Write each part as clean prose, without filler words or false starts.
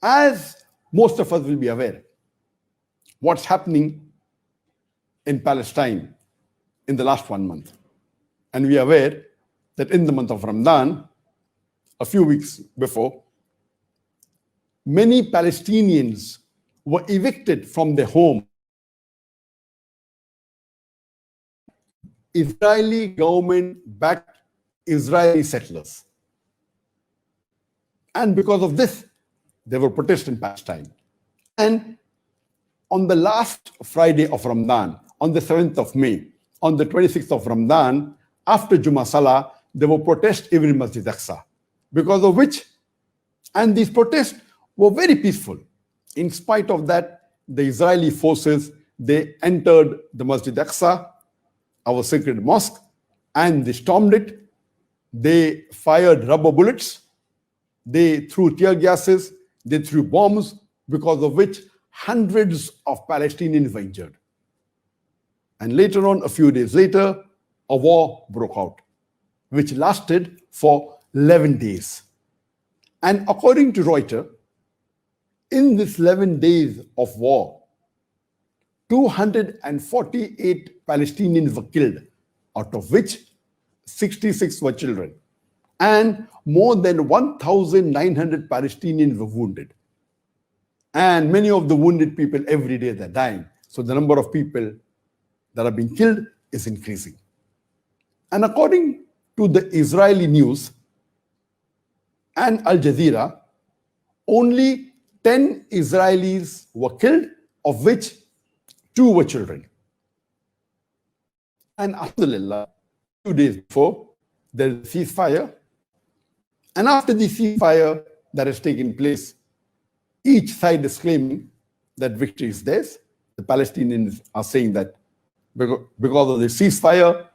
As most of us will be aware, what's happening in Palestine in the last 1 month. And we are aware that in the month of Ramadan, a few weeks before, many Palestinians were evicted from their home. Israeli government-backed Israeli settlers. And because of this, there were protests in Palestine. And on the last Friday of Ramadan, on the 7th of May, on the 26th of Ramadan, after Jummah Salah, there were protests even in Masjid Aqsa. Because of which, and these protests were very peaceful. In spite of that, the Israeli forces, they entered the Masjid Aqsa, our sacred mosque, and they stormed it. They fired rubber bullets. They threw tear gases. They threw bombs, because of which hundreds of Palestinians were injured. And later on, a few days later, a war broke out, which lasted for 11 days. And according to Reuters, in this 11 days of war, 248 Palestinians were killed, out of which 66 were children. And more than 1,900 Palestinians were wounded. And many of the wounded people, every day they're dying. So the number of people that are being killed is increasing. And according to the Israeli news and Al Jazeera, only 10 Israelis were killed, of which 2 were children. And alhamdulillah, 2 days before, there is a ceasefire. And after the ceasefire that has taken place, each side is claiming that victory is theirs. The Palestinians are saying that because of the ceasefire,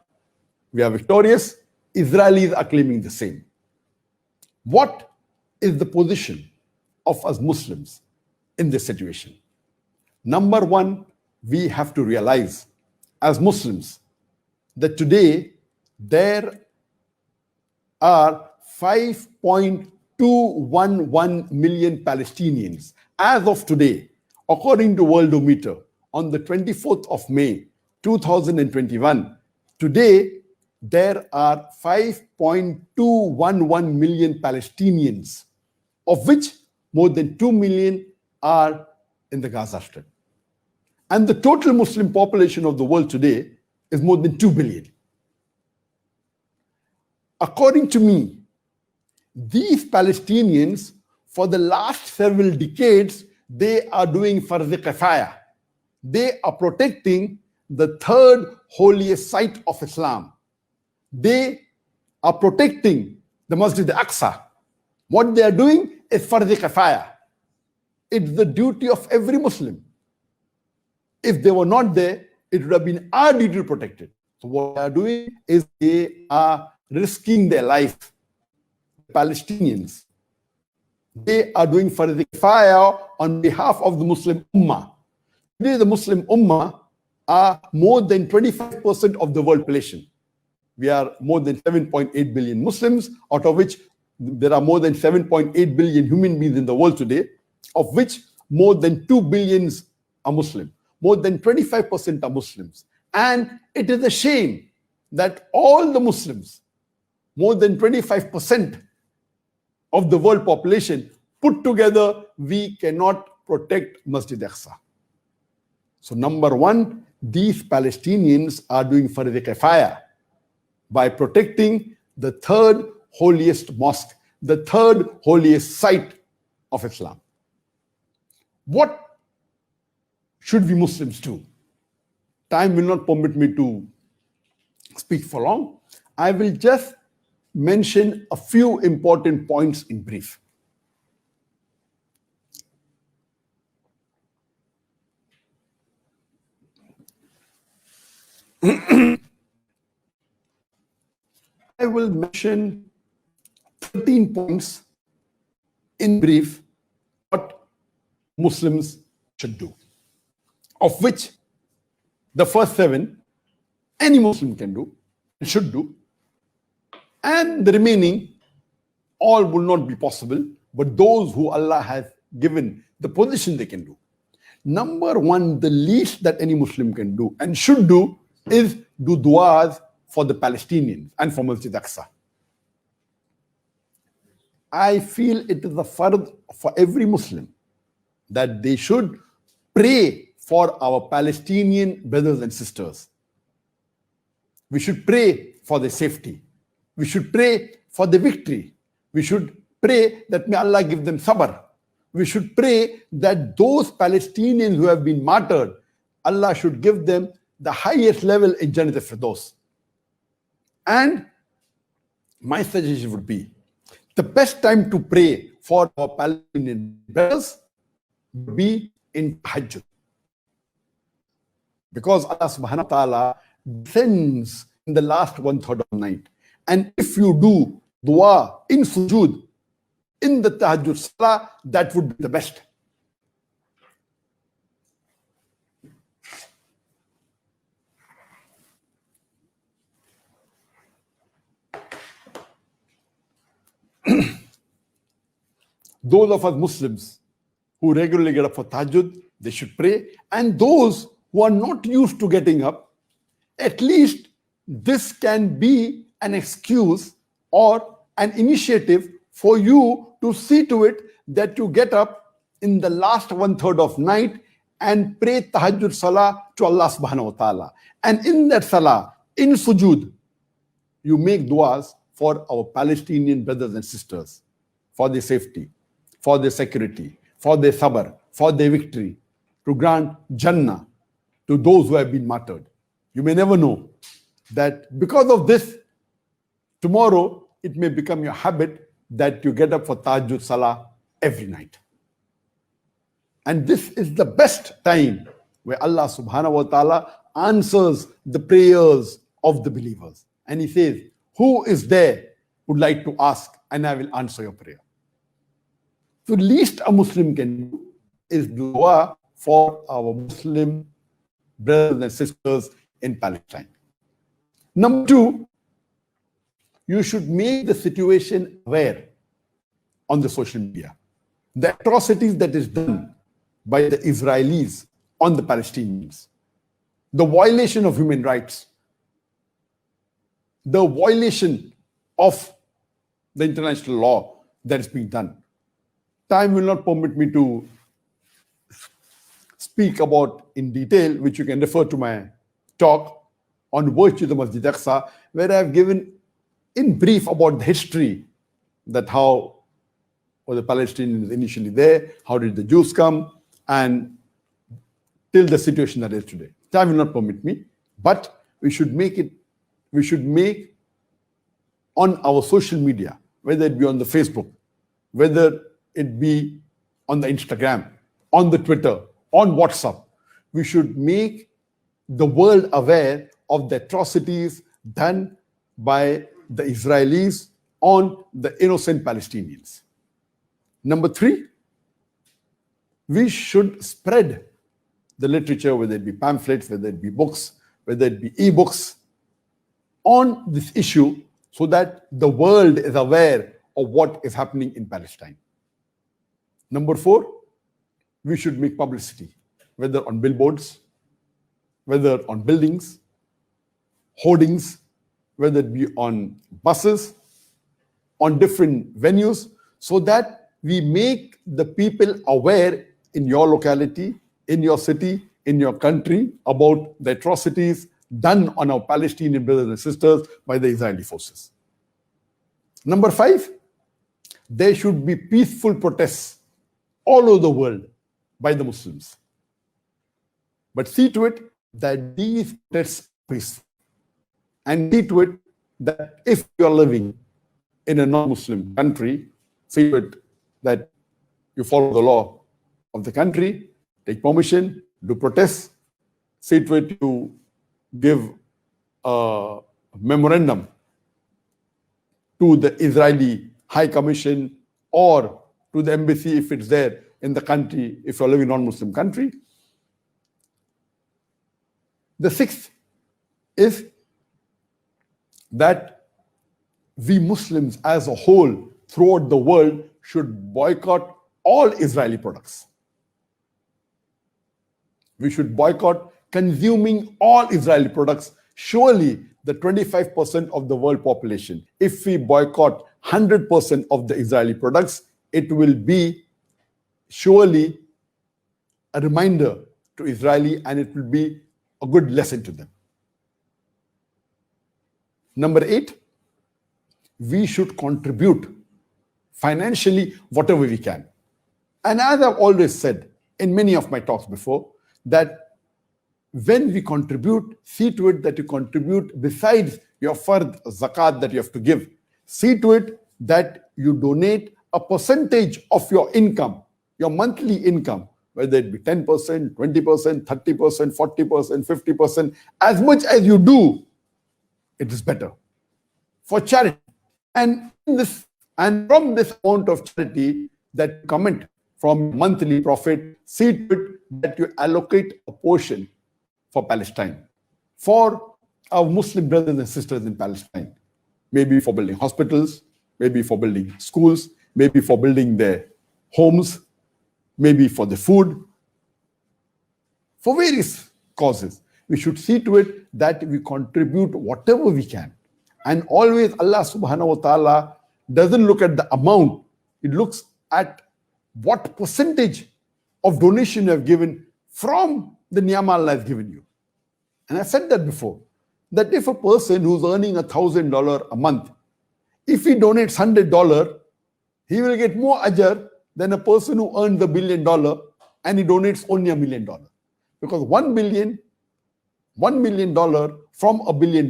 we are victorious. Israelis are claiming the same. What is the position of us Muslims in this situation? Number one, we have to realize as Muslims that today there are 5.211 million Palestinians as of today, according to Worldometer, on the 24th of May 2021. Today there are 5.211 million Palestinians, of which more than 2 million are in the Gaza Strip. And the total Muslim population of the world today is more than 2 billion. According to me, these Palestinians, for the last several decades, they are doing fardh kifaya. They are protecting the third holiest site of Islam. They are protecting the Masjid Aqsa. What they are doing is fardh kifaya. It's the duty of every Muslim. If they were not there, it would have been our duty to protect it. So what they are doing is they are risking their life. Palestinians, they are doing fardh kifaya on behalf of the Muslim Ummah. Today, the Muslim Ummah are more than 25% of the world population. We are more than 7.8 billion Muslims, out of which there are more than 7.8 billion human beings in the world today, of which more than 2 billions are Muslim. More than 25% are Muslims. And it is a shame that all the Muslims, more than 25% of the world population put together, we cannot protect Masjid Aqsa. So number one, these Palestinians are doing fardh kifaya by protecting the third holiest mosque, the third holiest site of Islam. What should we Muslims do? Time will not permit me to speak for long. I will just mention a few important points in brief. I will mention 13 points in brief what Muslims should do, of which the first 7 any Muslim can do and should do, and the remaining all will not be possible, but those who Allah has given the position they can do. Number one, the least that any Muslim can do and should do is do du'as for the Palestinians and for Masjid Aqsa. I feel it is a fard for every Muslim that they should pray for our Palestinian brothers and sisters. We should pray for their safety. We should pray for the victory. We should pray that may Allah give them sabr. We should pray that those Palestinians who have been martyred, Allah should give them the highest level in Jannat al-Firdaus. And my suggestion would be, the best time to pray for our Palestinian brothers would be in Tahajjud. Because Allah subhanahu wa ta'ala descends in the last 1/3 of the night. And if you do dua in sujood, in the Tahajjud salah, that would be the best. Those of us Muslims who regularly get up for Tahajjud, they should pray. And those who are not used to getting up, at least this can be an excuse or an initiative for you to see to it that you get up in the last 1/3 of night and pray Tahajjud Salah to Allah subhanahu wa ta'ala. And in that Salah, in sujood, you make du'as for our Palestinian brothers and sisters, for their safety, for their security, for their sabr, for their victory, to grant Jannah to those who have been martyred. You may never know that because of this, tomorrow it may become your habit that you get up for Tahajjud Salah every night. And this is the best time where Allah subhanahu wa ta'ala answers the prayers of the believers. And He says, who is there who would like to ask, and I will answer your prayer. So least a Muslim can do is dua for our Muslim brothers and sisters in Palestine. Number two, you should make the situation aware on the social media. The atrocities that is done by the Israelis on the Palestinians, the violation of human rights, the violation of the international law that is being done. Time will not permit me to speak about in detail, which you can refer to my talk on virtue of the Masjid Aqsa, where I have given in brief about the history, that how were the Palestinians initially there, how did the Jews come, and till the situation that is today. Time will not permit me, but we should make on our social media, whether it be on the Facebook, whether it be on the Instagram, on the Twitter, on WhatsApp, we should make the world aware of the atrocities done by the Israelis on the innocent Palestinians. Number three, we should spread the literature, whether it be pamphlets, whether it be books, whether it be e-books, on this issue, so that the world is aware of what is happening in Palestine. Number four, we should make publicity, whether on billboards, whether on buildings, hoardings, whether it be on buses, on different venues, so that we make the people aware in your locality, in your city, in your country, about the atrocities done on our Palestinian brothers and sisters by the Israeli forces. Number five, there should be peaceful protests all over the world by the Muslims. But see to it that these protests are peaceful. And see to it that if you are living in a non-Muslim country, see to it that you follow the law of the country, take permission, do protests, see to it you give a memorandum to the Israeli High Commission or to the embassy if it's there in the country, if you're living in a non-Muslim country. The sixth is that we Muslims as a whole throughout the world should boycott all Israeli products. We should boycott consuming all Israeli products. Surely the 25% of the world population, if we boycott 100% of the Israeli products, it will be surely a reminder to Israeli, and it will be a good lesson to them. Number 8, we should contribute financially whatever we can. And as I've always said in many of my talks before, that when we contribute, see to it that you contribute besides your fard, zakat that you have to give. See to it that you donate a percentage of your income, your monthly income, whether it be 10%, 20%, 30%, 40%, 50%, as much as you do, it is better for charity. And from this amount of charity that comment from monthly profit, see to it that you allocate a portion for Palestine, for our Muslim brothers and sisters in Palestine, maybe for building hospitals, maybe for building schools, maybe for building their homes, maybe for the food, for various causes. We should see to it that we contribute whatever we can. And always Allah subhanahu wa ta'ala doesn't look at the amount, it looks at what percentage of donation you have given from the ni'mah Allah has given you. And I said that before, that if a person who's earning $1,000 a month, if he donates $100, he will get more ajr than a person who earns $1 billion and he donates only $1 million. Because $1 million from $1 billion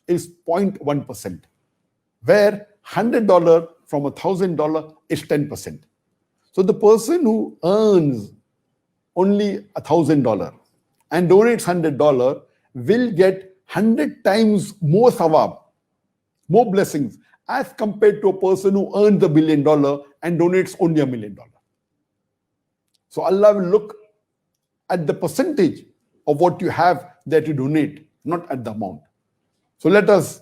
is 0.1%, where $100 from $1,000 is 10%. So the person who earns only $1,000 and donates $100 will get 100 times more thawab, more blessings, as compared to a person who earns $1 billion and donates only $1 million. So Allah will look at the percentage of what you have that you donate, not at the amount. So let us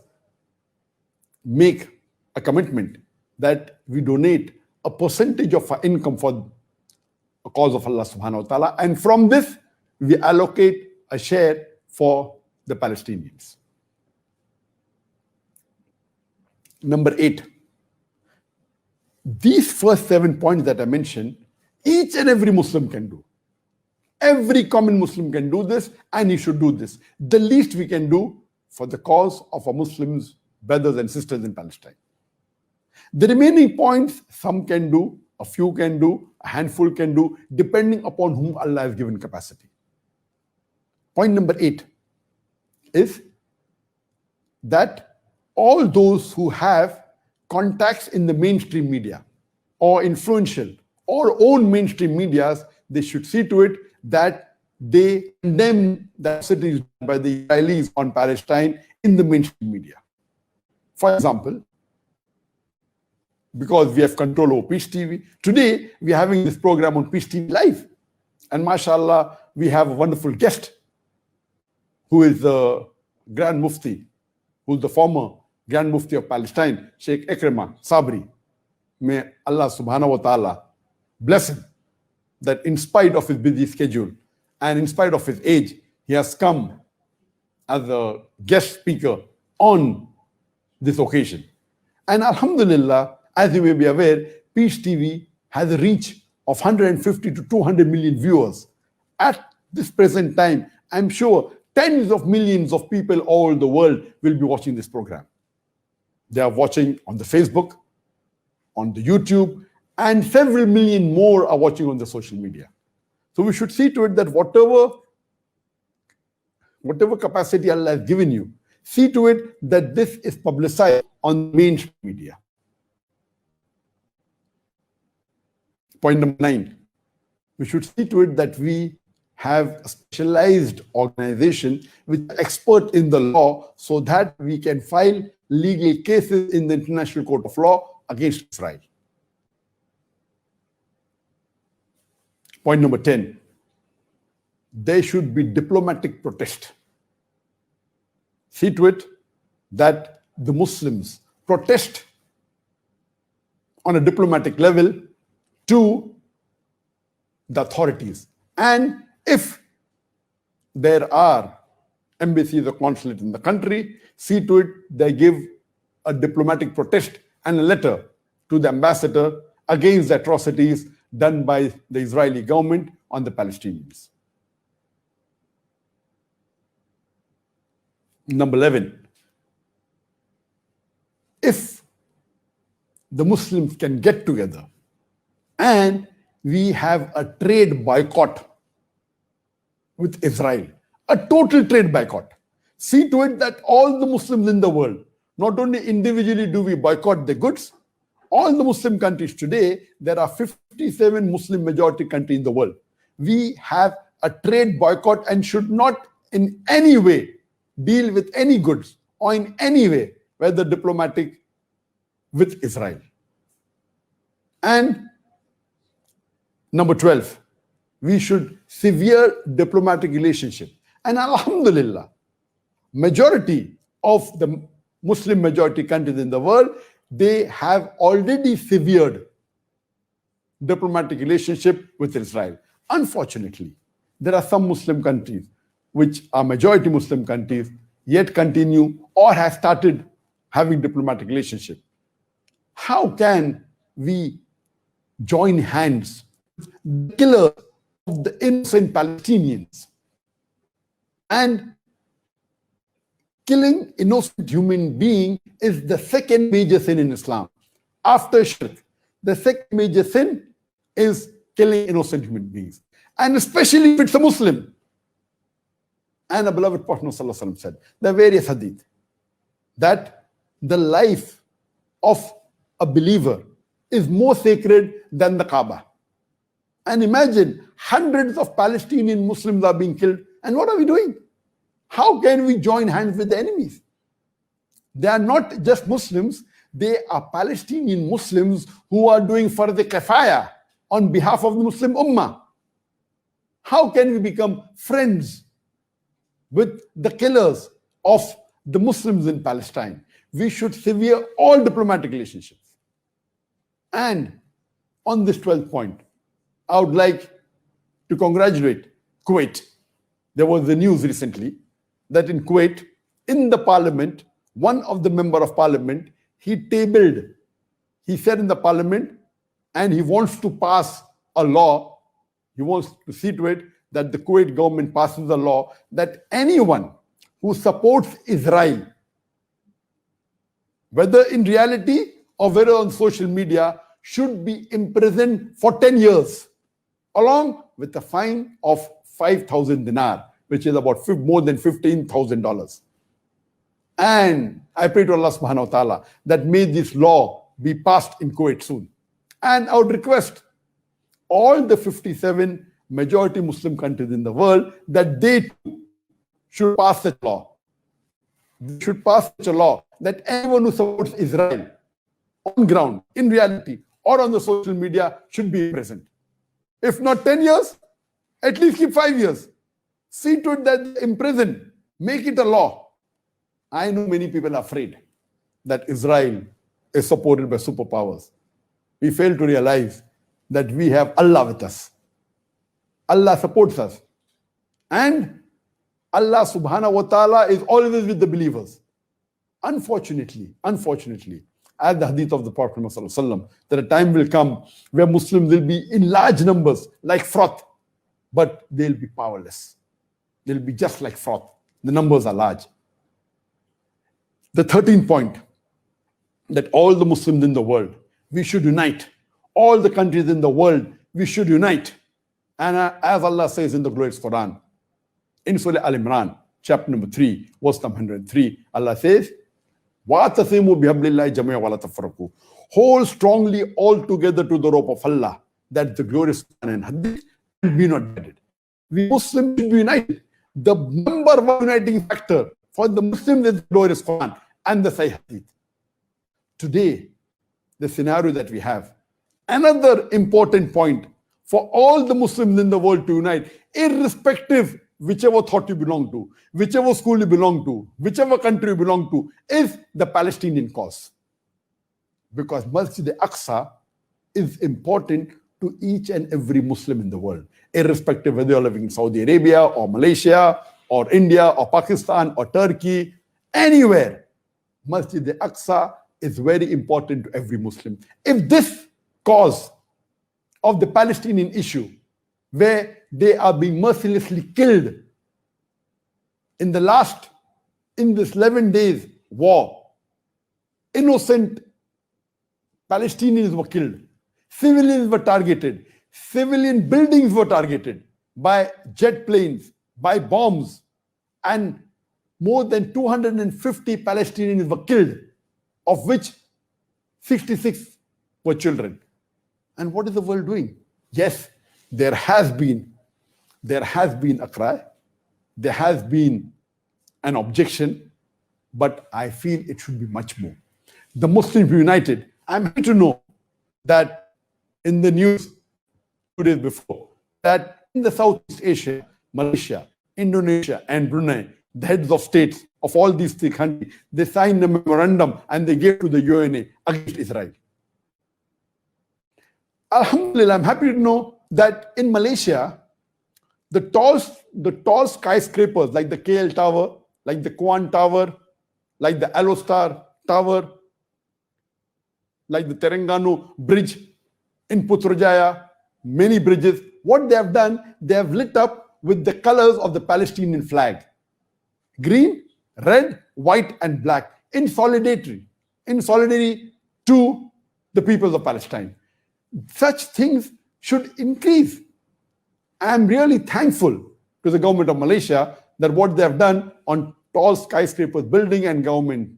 make a commitment that we donate a percentage of our income for a cause of Allah subhanahu wa ta'ala, and from this we allocate a share for the Palestinians. Number 8, these first 7 points that I mentioned, each and every Muslim can do. Every common Muslim can do this, and he should do this. The least we can do for the cause of our Muslims, brothers and sisters in Palestine. The remaining points, some can do, a few can do, a handful can do, depending upon whom Allah has given capacity. Point number 8 is that all those who have contacts in the mainstream media or influential or own mainstream medias, they should see to it that they condemn the atrocities by the Israelis on Palestine in the mainstream media. For example, because we have control over Peace TV, today we are having this program on Peace TV Live. And mashallah, we have a wonderful guest who is the Grand Mufti, who is the former Grand Mufti of Palestine, Sheikh Ikrimah Sabri. May Allah subhanahu wa ta'ala bless him, that in spite of his busy schedule and in spite of his age, he has come as a guest speaker on this occasion. And alhamdulillah, as you may be aware, Peace TV has a reach of 150 to 200 million viewers. At this present time, I'm sure tens of millions of people all over the world will be watching this program. They are watching on the Facebook, on the YouTube, and several million more are watching on the social media. So we should see to it that whatever capacity Allah has given you, see to it that this is publicized on mainstream media. Point number 9, we should see to it that we have a specialized organization with expert in the law so that we can file legal cases in the International Court of Law against Israel. Point number 10, there should be diplomatic protest. See to it that the Muslims protest on a diplomatic level to the authorities. And if there are embassies or consulate in the country, see to it they give a diplomatic protest and a letter to the ambassador against the atrocities done by the Israeli government on the Palestinians. Number 11, if the Muslims can get together and we have a trade boycott with Israel, a total trade boycott, see to it that all the Muslims in the world, not only individually do we boycott the goods, all the Muslim countries today, there are 57 Muslim majority countries in the world. We have a trade boycott and should not in any way deal with any goods or in any way, whether diplomatic, with Israel. And number 12, we should sever diplomatic relationship. And alhamdulillah, majority of the Muslim majority countries in the world, they have already severed diplomatic relationship with Israel. Unfortunately, there are some Muslim countries which are majority Muslim countries yet continue or have started having diplomatic relationship. How can we join hands with the killer of the innocent Palestinians? And killing innocent human being is the second major sin in Islam. After shirk, the second major sin is killing innocent human beings. And especially if it's a Muslim. And a beloved Prophet ﷺ said, the various hadith, that the life of a believer is more sacred than the Kaaba. And imagine hundreds of Palestinian Muslims are being killed. And what are we doing? How can we join hands with the enemies? They are not just Muslims, they are Palestinian Muslims who are doing fard kifaya on behalf of the Muslim Ummah. How can we become friends with the killers of the Muslims in Palestine? We should sever all diplomatic relationships. And on this 12th point, I would like to congratulate Kuwait. There was the news recently that in Kuwait, in the parliament, one of the member of parliament, he said in the parliament, and he wants to pass a law, he wants to see to it that the Kuwait government passes a law that anyone who supports Israel, whether in reality or whether on social media, should be imprisoned for 10 years, along with a fine of 5,000 dinar, which is about more than $15,000. And I pray to Allah subhanahu wa ta'ala that may this law be passed in Kuwait soon. And I would request all the 57 majority Muslim countries in the world that they too should pass such law. They should pass such a law that anyone who supports Israel on ground, in reality, or on the social media should be present. If not 10 years, at least keep 5 years. See to it that imprison, make it a law. I know many people are afraid that Israel is supported by superpowers. We fail to realize that we have Allah with us. Allah supports us. And Allah subhanahu wa ta'ala is always with the believers. Unfortunately, as the hadith of the Prophet ﷺ, that a time will come where Muslims will be in large numbers like froth, but they'll be powerless. They'll be just like froth. The numbers are large. The 13th point, that all the Muslims in the world, we should unite. All the countries in the world, we should unite. And as Allah says in the glorious Quran, in Surah Al-Imran, chapter number 3, verse number 103, Allah says, وَاعْتَصِمُوا بِحَبْلِ اللَّهِ جَمِيعًا وَلَا تَفَرَّقُوا. Hold strongly all together to the rope of Allah. That's the glorious Quran and Hadith. Be not divided. We Muslims should be united. The number one uniting factor for the Muslims is the glorious Quran and the Sahih Hadith. Today, the scenario that we have, another important point for all the Muslims in the world to unite, irrespective whichever thought you belong to, whichever school you belong to, whichever country you belong to, is the Palestinian cause. Because Masjid al-Aqsa is important to each and every Muslim in the world, irrespective whether you're living in Saudi Arabia or Malaysia or India or Pakistan or Turkey, anywhere. Masjid al-Aqsa is very important to every Muslim. If this cause of the Palestinian issue, where they are being mercilessly killed in this 11 days war, innocent Palestinians were killed, civilians were targeted, civilian buildings were targeted by jet planes, by bombs, and more than 250 Palestinians were killed, of which 66 were children. And what is the world doing? Yes, there has been a cry, there has been an objection, but I feel it should be much more. The Muslims united. I'm happy to know that in the news 2 days before, that in the Southeast Asia, Malaysia, Indonesia, and Brunei, the heads of states of all these 3 countries, they signed a memorandum and they gave to the UNA against Israel. Alhamdulillah, I'm happy to know that in Malaysia, the tall skyscrapers like the KL Tower, like the Kwan Tower, like the Alostar Tower, like the Terengganu Bridge in Putrajaya, many bridges, what they have done, they have lit up with the colors of the Palestinian flag. Green, red, white, and black, in solidarity to the people of Palestine. Such things should increase. I am really thankful to the government of Malaysia that what they have done on tall skyscrapers, building and government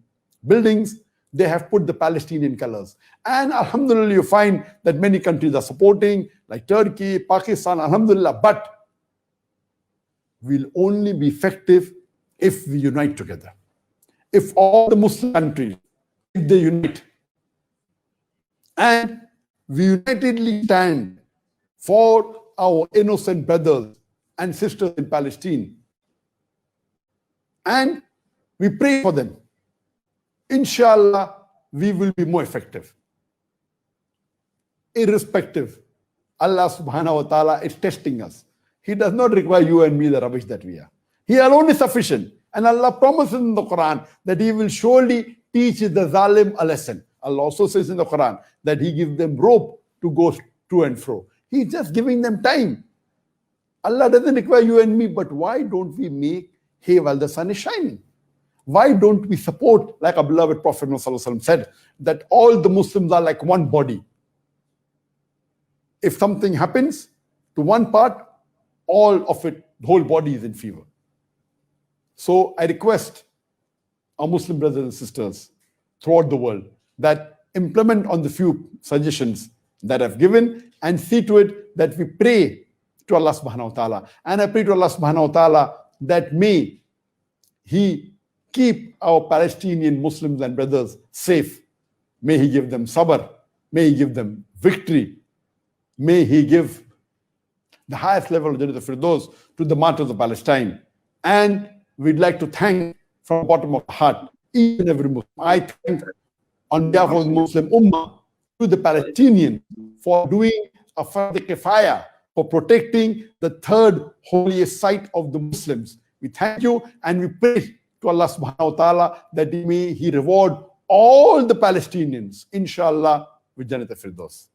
buildings, they have put the Palestinian colors. And alhamdulillah, you find that many countries are supporting, like Turkey, Pakistan, alhamdulillah, but we'll only be effective if we unite together. If all the Muslim countries, if they unite, and we unitedly stand for our innocent brothers and sisters in Palestine, and we pray for them, inshallah, we will be more effective. Irrespective, Allah subhanahu wa ta'ala is testing us. He does not require you and me, the rubbish that we are. He alone is sufficient. And Allah promises in the Quran that He will surely teach the zalim a lesson. Allah also says in the Quran that He gives them rope to go to and fro. He's just giving them time. Allah doesn't require you and me, but why don't we make hay while the sun is shining? Why don't we support, like our beloved Prophet Muhammad said, that all the Muslims are like one body. If something happens to one part, all of it, the whole body is in fever. So I request our Muslim brothers and sisters throughout the world that implement on the few suggestions that I've given and see to it that we pray to Allah subhanahu wa ta'ala. And I pray to Allah subhanahu wa ta'ala that may He keep our Palestinian Muslims and brothers safe. May He give them sabr. May He give them victory. May He give the highest level of Jannat al-Firdaus to the martyrs of Palestine. And we'd like to thank from the bottom of the heart each and every Muslim. I thank on behalf of the Muslim Ummah to the Palestinians for doing a fard kifaya, for protecting the third holiest site of the Muslims. We thank you and we pray to Allah subhanahu wa ta'ala that may He reward all the Palestinians, inshallah, with Jannat al-Firdaus.